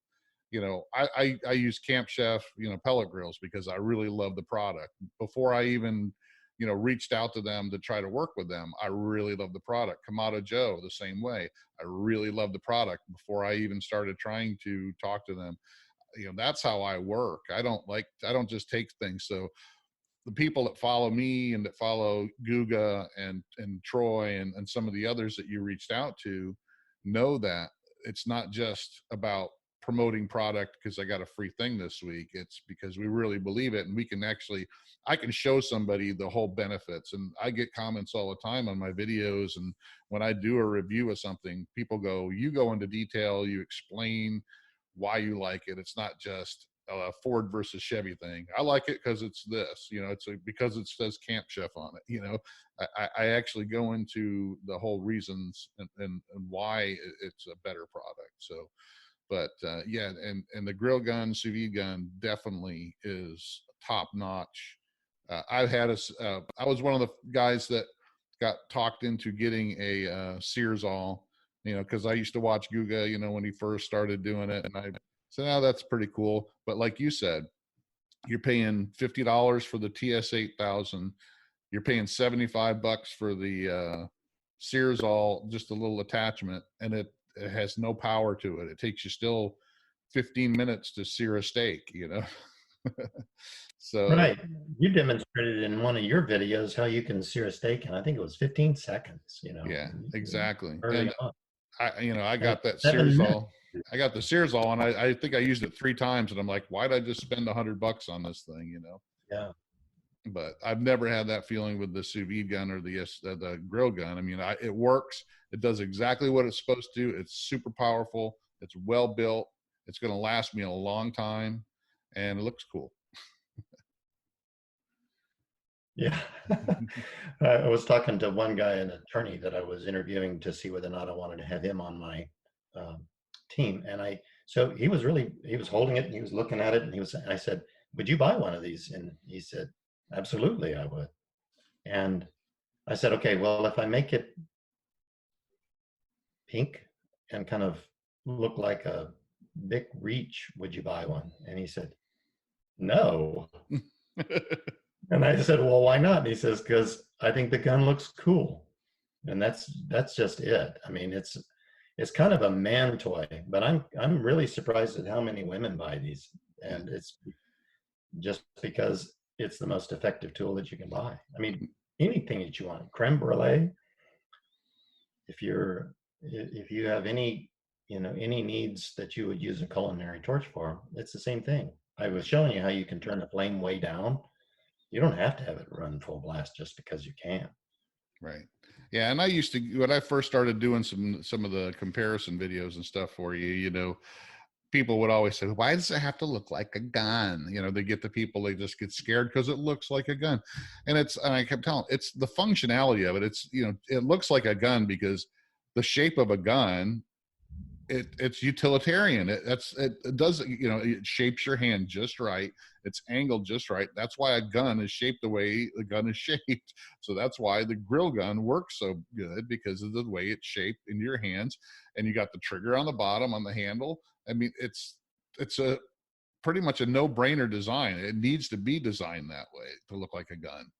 S1: you know, I use Camp Chef, you know, pellet grills because I really love the product. Before I even, you know, reached out to them to try to work with them, I really love the product. Kamado Joe, the same way. I really love the product before I even started trying to talk to them. You know, that's how I work. I don't just take things. So the people that follow me and that follow Guga and Troy and some of the others that you reached out to know that it's not just about promoting product because I got a free thing this week. It's because we really believe it, and we can actually, I can show somebody the whole benefits. And I get comments all the time on my videos, and when I do a review of something, people go, you go into detail, you explain why you like it. It's not just a Ford versus Chevy thing. I like it because it's this, you know, because it says Camp Chef on it. You know, I actually go into the whole reasons and why it's a better product. So, but yeah, and the GrillGun Su-VGun definitely is top notch. I was one of the guys that got talked into getting a Searsall, you know, because I used to watch Guga, you know, when he first started doing it, and I said, "Oh, that's pretty cool." But like you said, you're paying $50 for the TS 8000. You're paying $75 for the Searsall, just a little attachment, and it has no power to it. It takes you still 15 minutes to sear a steak, you know. So
S3: Right, you demonstrated in one of your videos how you can sear a steak, and I think it was 15 seconds. You know.
S1: yeah, exactly.
S3: Early
S1: And
S3: on.
S1: I got that
S3: 7 minutes.
S1: Searsall. I got the Searsall, and I think I used it 3 times, and I'm like, why'd I just spend $100 on this thing, you know?
S3: Yeah.
S1: But I've never had that feeling with the Su-VGun or the GrillGun. I mean, it works. It does exactly what it's supposed to. It's super powerful. It's well built. It's going to last me a long time, and it looks cool.
S3: Yeah. I was talking to one guy, an attorney that I was interviewing to see whether or not I wanted to have him on my team. And so he was holding it and he was looking at it, and I said, would you buy one of these? And he said, absolutely, I would. And I said, okay, well, if I make it pink and kind of look like a Bic Reach, would you buy one? And he said, no. And I said, well, why not? And he says, because I think the gun looks cool. And that's just it. I mean, it's kind of a man toy, but I'm really surprised at how many women buy these. And it's just because it's the most effective tool that you can buy. I mean, anything that you want, creme brulee. If you have any needs that you would use a culinary torch for, it's the same thing. I was showing you how you can turn the flame way down. You don't have to have it run full blast just because you can.
S1: Right. Yeah. And I used to, when I first started doing some of the comparison videos and stuff for you, you know, people would always say, why does it have to look like a gun? You know, they get the people, they just get scared because it looks like a gun. And I kept telling, it's the functionality of it. It's, you know, it looks like a gun because the shape of a gun, it's utilitarian. It does, you know, it shapes your hand just right. It's angled just right. That's why a gun is shaped the way the gun is shaped. So that's why the grill gun works so good, because of the way it's shaped into your hands. And you got the trigger on the bottom on the handle. I mean, it's a pretty much a no-brainer design. It needs to be designed that way to look like a gun.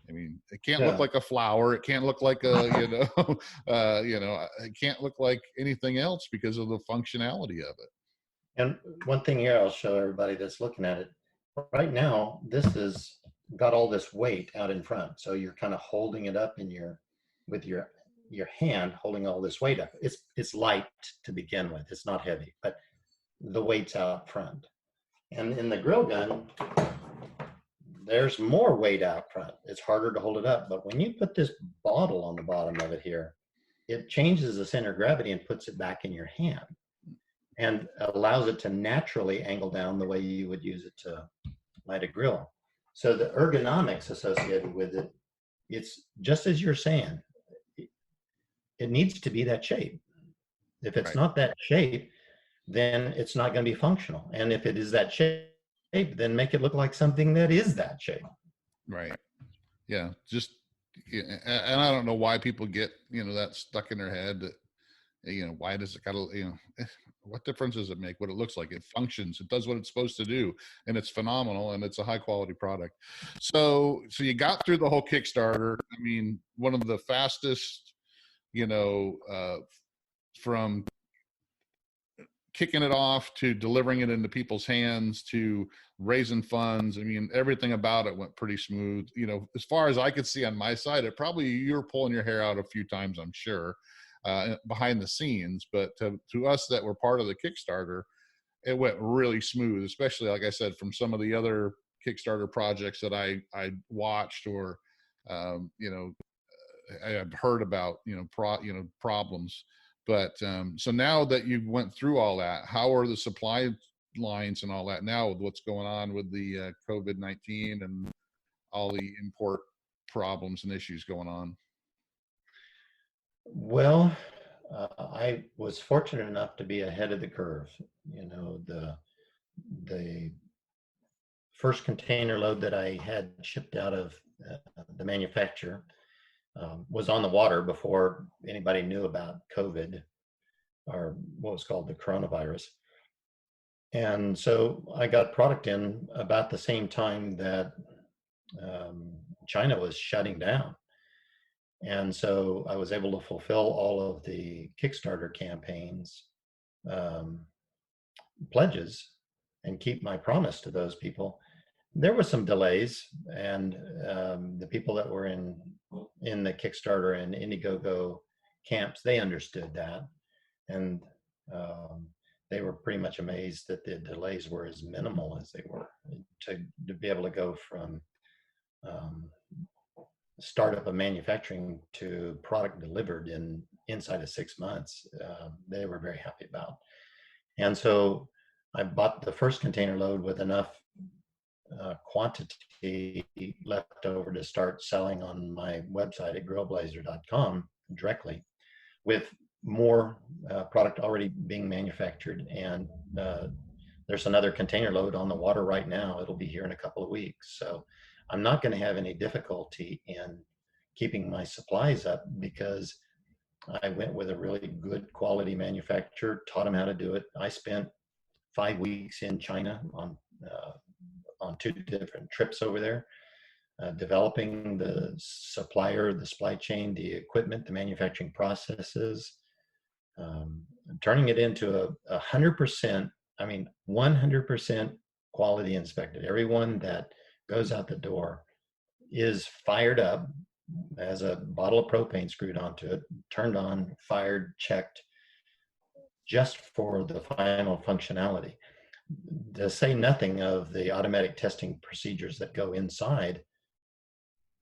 S1: I mean, it can't look like a flower. It can't look like a, you know, you know, it can't look like anything else because of the functionality of it.
S3: And one thing here, I'll show everybody that's looking at it. Right now, this has got all this weight out in front. So you're kind of holding it up in with your hand, holding all this weight up. It's light to begin with. It's not heavy, but the weight's out front. And in the grill gun, there's more weight out front. It's harder to hold it up. But when you put this bottle on the bottom of it here, it changes the center of gravity and puts it back in your hand and allows it to naturally angle down the way you would use it to light a grill. So the ergonomics associated with it, it's just as you're saying, it needs to be that shape. If it's not that shape, then it's not going to be functional. And if it is that shape, then make it look like something that is that shape.
S1: Right. Yeah. Just, and I don't know why people get, you know, that stuck in their head that, you know, why does it gotta, you know, what difference does it make? What it looks like? It functions. It does what it's supposed to do, and it's phenomenal, and it's a high quality product. So you got through the whole Kickstarter. I mean, one of the fastest, you know, from kicking it off to delivering it into people's hands to raising funds. I mean, everything about it went pretty smooth. You know, as far as I could see on my side, it probably, you're pulling your hair out a few times, I'm sure, behind the scenes, but to us that were part of the Kickstarter, it went really smooth, especially, like I said, from some of the other Kickstarter projects that I watched or, you know, I have heard about, you know, problems. But so now that you went through all that, how are the supply lines and all that now with what's going on with the COVID-19 and all the import problems and issues going on?
S3: Well, I was fortunate enough to be ahead of the curve. You know, the first container load that I had shipped out of the manufacturer was on the water before anybody knew about COVID, or what was called the coronavirus. And so I got product in about the same time that China was shutting down. And so I was able to fulfill all of the Kickstarter campaigns pledges and keep my promise to those people. There were some delays, and the people that were in the Kickstarter and Indiegogo camps, they understood that, and they were pretty much amazed that the delays were as minimal as they were. To be able to go from startup of manufacturing to product delivered inside of 6 months, they were very happy about. And so I bought the first container load with enough quantity left over to start selling on my website at GrillBlazer.com directly, with more product already being manufactured. And there's another container load on the water right now. It'll be here in a couple of weeks. So I'm not going to have any difficulty in keeping my supplies up, because I went with a really good quality manufacturer, taught them how to do it. I spent 5 weeks in China on 2 different trips over there, developing the supplier, the supply chain, the equipment, the manufacturing processes, turning it into 100%, 100% quality inspected. Everyone that goes out the door is fired up, has a bottle of propane screwed onto it, turned on, fired, checked, just for the final functionality. To say nothing of the automatic testing procedures that go inside,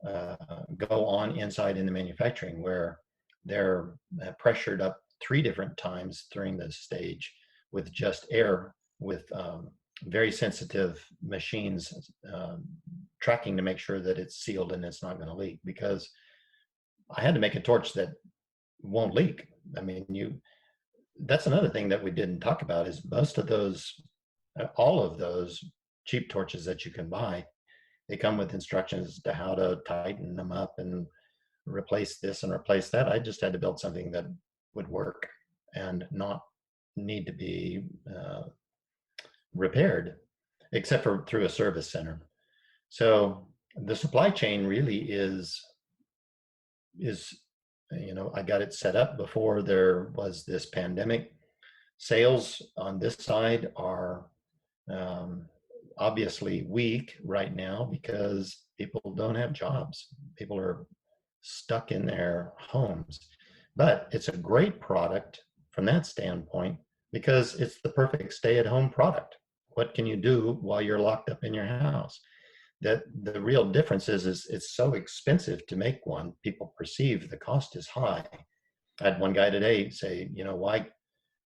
S3: go on inside in the manufacturing, where they're pressured up 3 different times during the stage with just air with very sensitive machines tracking to make sure that it's sealed and it's not going to leak, because I had to make a torch that won't leak. I mean, that's another thing that we didn't talk about is most of those, all of those cheap torches that you can buy, they come with instructions to how to tighten them up and replace this and replace that. I just had to build something that would work and not need to be repaired, except for through a service center. So the supply chain really is, I got it set up before there was this pandemic. Sales on this side are obviously weak right now because people don't have jobs. People are stuck in their homes. But it's a great product from that standpoint because it's the perfect stay-at-home product. What can you do while you're locked up in your house? That the real difference is it's so expensive to make one. People perceive the cost is high. I had one guy today say, why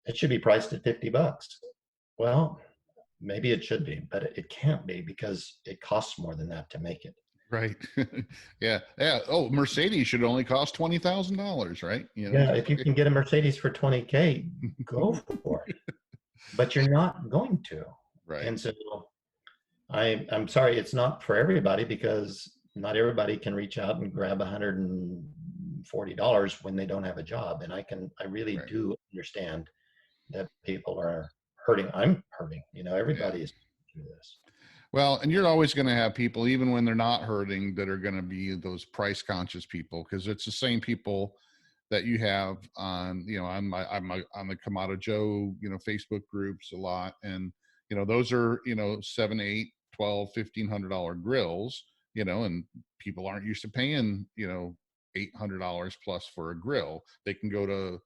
S3: it should be priced at $50. Well, maybe it should be, but it can't be because it costs more than that to make it.
S1: Right. Yeah. Oh, Mercedes should only cost $20,000, right?
S3: Yeah, if you can get a Mercedes for $20K, go for it. But you're not going to.
S1: Right.
S3: And so I'm sorry, it's not for everybody, because not everybody can reach out and grab $140 when they don't have a job. And I really do understand that people are hurting. I'm hurting. Everybody is through this.
S1: Well, and you're always going to have people, even when they're not hurting, that are going to be those price conscious people, because it's the same people that you have on, I'm on the Kamado Joe, Facebook groups a lot. And, those are, 7, 8, 12, $1,500 grills, and people aren't used to paying, $800 plus for a grill. They can go to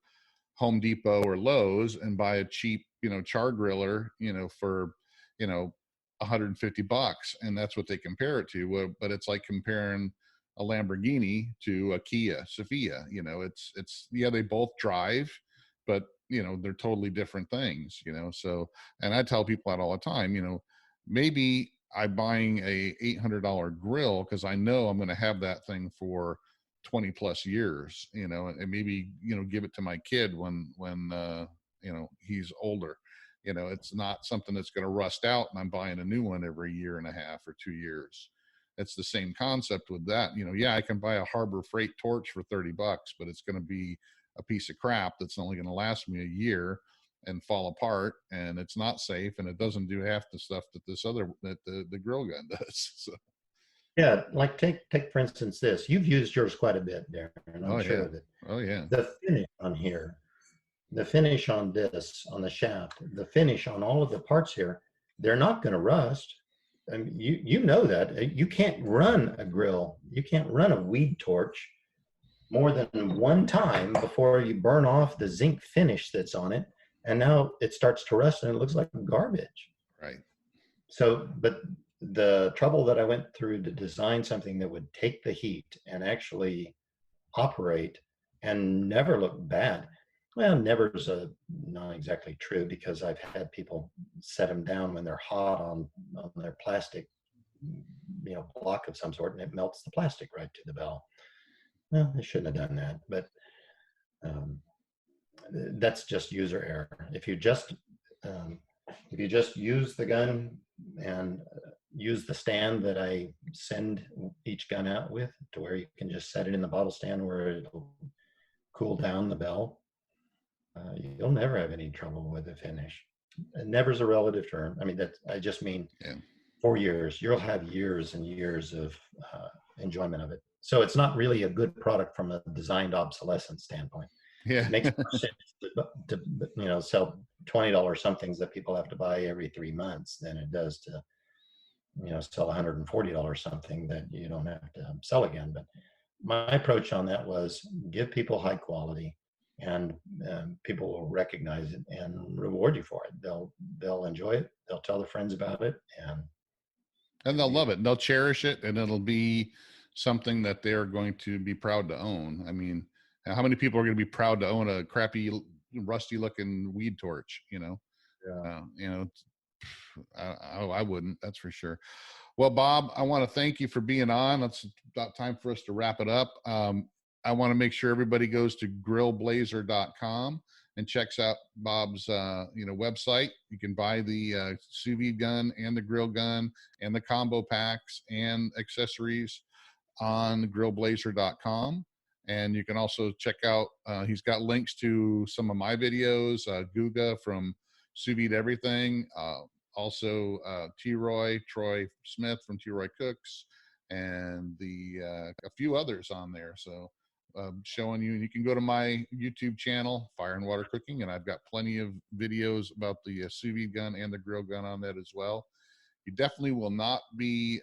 S1: Home Depot or Lowe's and buy a cheap, char griller, for, $150, and that's what they compare it to. But it's like comparing a Lamborghini to a Kia Sophia. It's they both drive, but they're totally different things. So, and I tell people that all the time. Maybe I'm buying a $800 grill because I know I'm going to have that thing for 20 plus years. And maybe give it to my kid when he's older. It's not something that's going to rust out and I'm buying a new one every year and a half or 2 years. It's the same concept with that. I can buy a Harbor Freight torch for $30, but it's going to be a piece of crap that's only going to last me a year and fall apart, and it's not safe, and it doesn't do half the stuff that the GrillGun does. So.
S3: Yeah, like take for instance this. You've used yours quite a bit, Darren. I'm sure of it.
S1: Oh yeah.
S3: The finish on here, the finish on this, on the shaft, the finish on all of the parts here, they're not going to rust. I mean, you know that. You can't run a grill, you can't run a weed torch more than one time before you burn off the zinc finish that's on it, and now it starts to rust and it looks like garbage.
S1: Right.
S3: So, but the trouble that I went through to design something that would take the heat and actually operate and never look bad. Well, never's not exactly true, because I've had people set them down when they're hot on their plastic, block of some sort, and it melts the plastic right to the bell. Well, I shouldn't have done that, but that's just user error. If you just use the gun and use the stand that I send each gun out with, to where you can just set it in the bottle stand where it'll cool down the bell, you'll never have any trouble with the finish. And never's a relative term. I mean, I just mean 4 years. You'll have years and years of enjoyment of it. So it's not really a good product from a designed obsolescence standpoint.
S1: Yeah.
S3: It makes more sense to sell $20 somethings that people have to buy every 3 months than it does to sell $140 something that you don't have to sell again. But my approach on that was give people high quality, and people will recognize it and reward you for it. They'll enjoy it. They'll tell their friends about it,
S1: and they'll love it. And they'll cherish it, and it'll be something that they're going to be proud to own. I mean, how many people are going to be proud to own a crappy, rusty looking weed torch? You know, I wouldn't, that's for sure. Well, Bob, I want to thank you for being on. It's about time for us to wrap it up. I want to make sure everybody goes to grillblazer.com and checks out Bob's website. You can buy the Su-VGun and the grill gun and the combo packs and accessories on grillblazer.com. And you can also check out, he's got links to some of my videos, Guga from Sous Vide Everything, also Troy Smith from T-Roy Cooks, and a few others on there. So showing you can go to my YouTube channel, Fire and Water Cooking, and I've got plenty of videos about the sous vide gun and the grill gun on that as well. You definitely will not be,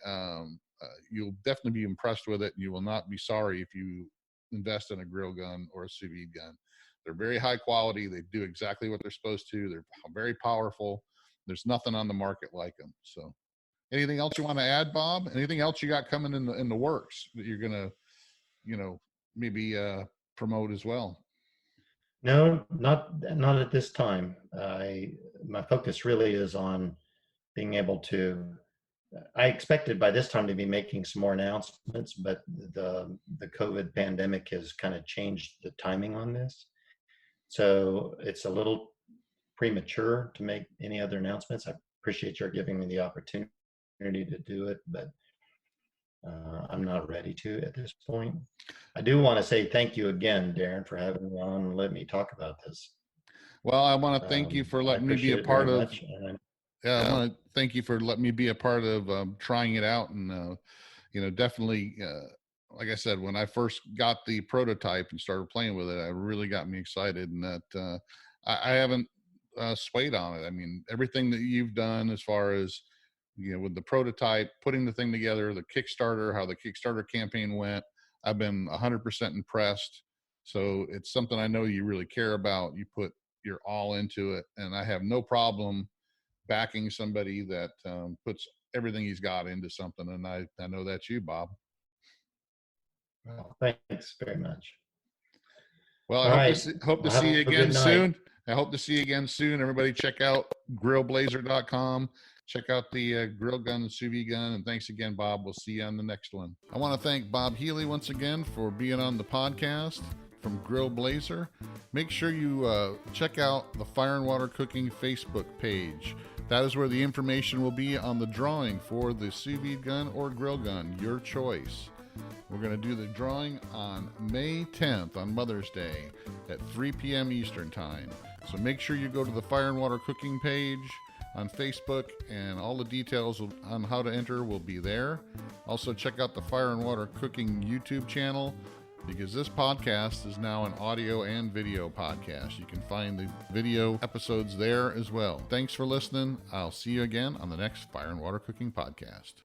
S1: you'll definitely be impressed with it, and you will not be sorry if you invest in a grill gun or a sous vide gun. They're very high quality. They do exactly what they're supposed to. They're very powerful. There's nothing on the market like them. So anything else you want to add, Bob? Anything else you got coming in the works that you're going to, maybe promote as well?
S3: No, not at this time. My focus really is on being able to. I expected by this time to be making some more announcements, but the COVID pandemic has kind of changed the timing on this. So it's a little premature to make any other announcements. I appreciate your giving me the opportunity to do it, but I'm not ready to at this point. I do want to say thank you again, Darren, for having me on and let me talk about this.
S1: Well, I want to thank you for letting me be a part of. I want to thank you for letting me be a part of trying it out, and definitely, like I said, when I first got the prototype and started playing with it, it really got me excited, and that I haven't swayed on it. I mean, everything that you've done as far as with the prototype, putting the thing together, the Kickstarter, how the Kickstarter campaign went, I've been 100% impressed. So it's something I know you really care about. You put your all into it, and I have no problem backing somebody that puts everything he's got into something. And I know that's you, Bob.
S3: Well, thanks very much.
S1: Well, I hope to see you again soon. I hope to see you again soon. Everybody check out grillblazer.com. Check out the GrillGun and Su-VGun. And thanks again, Bob. We'll see you on the next one. I want to thank Bob Healy once again for being on the podcast from GrillBlazer. Make sure you check out the Fire and Water Cooking Facebook page. That is where the information will be on the drawing for the sous-vide gun or grill gun, your choice. We're going to do the drawing on May 10th on Mother's Day at 3 p.m. Eastern Time. So make sure you go to the Fire and Water Cooking page on Facebook, and all the details on how to enter will be there. Also check out the Fire and Water Cooking YouTube channel, because this podcast is now an audio and video podcast. You can find the video episodes there as well. Thanks for listening. I'll see you again on the next Fire and Water Cooking podcast.